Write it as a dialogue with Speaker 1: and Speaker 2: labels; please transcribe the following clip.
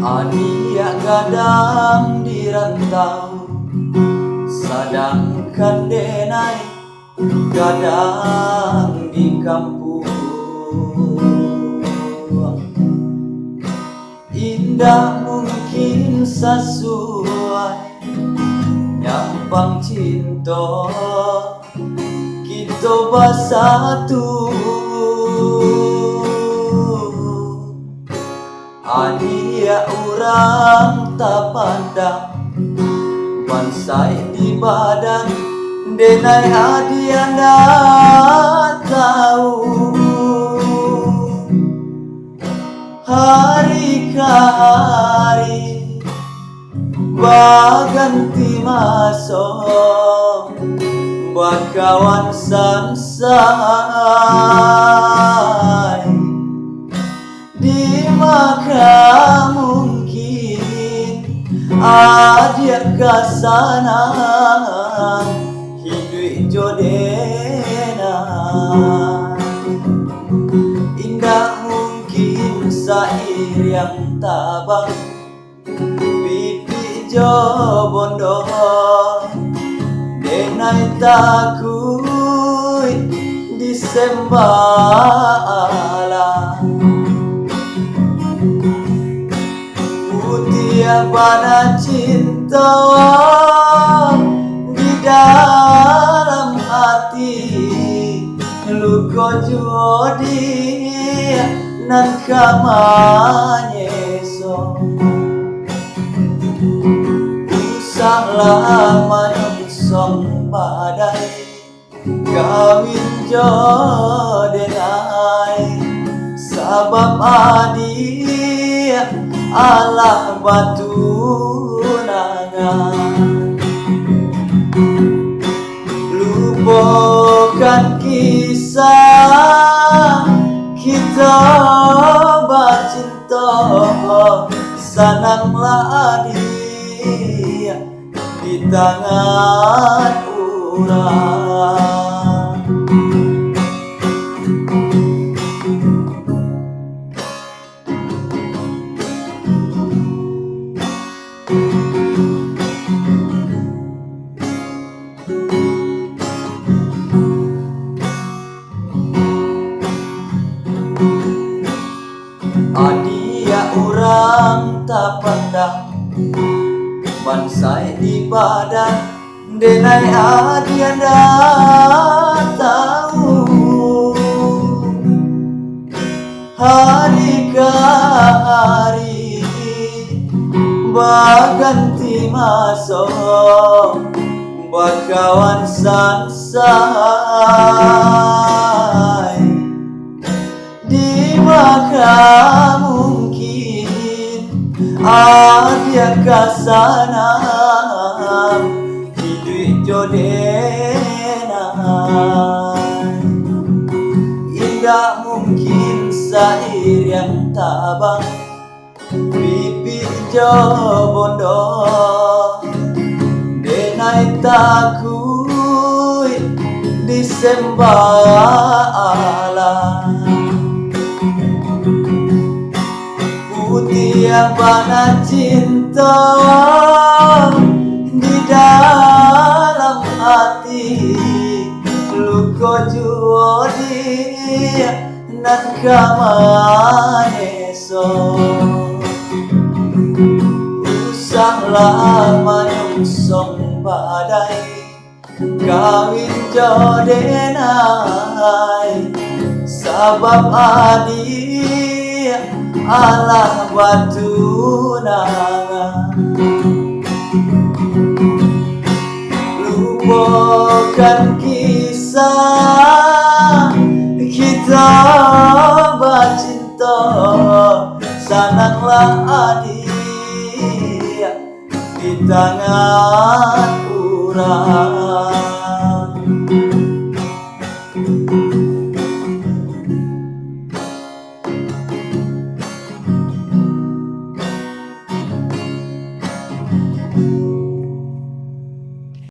Speaker 1: Adia kadang di rantau, sedangkan denai kadang di kampung. Indah mungkin sesuai nyampang cinta, kita bersatu. Adia orang tak pandang bansai di badan, denai adia ndak tahu. Hari ke hari berganti masa, berkawan sansai. Di maka mungkin adia kesana hidup jodena. Indah mungkin sair yang tabang, pipi jo bondo, denai takut disembala. Putih pada cinta di dalam hati, luka jodi nan kamanyeso. Usahlah menyongsong badai, kawin jodenai, sabab adia Allah batu nangan. Lupakan kisah kita bercinta, sananglah adia di tangan urang. Adia orang tak pandang bansai di badan, denai adia ndak tahu. Hari ke hari berganti masa, berkawan sansai. Di maka mungkin adia kesana hidup jodena. Indah mungkin sair yang tabang, pipi jo bondo, denai takut disembala. Putih pada cinta di dalam hati, luka jodi nan kamanyeso. Usahlah menyongsong badai, kawin jodenai, sabab adia Allah batu nangan. Lupakan kisah kita bercinta, sananglah adia di tangan urang.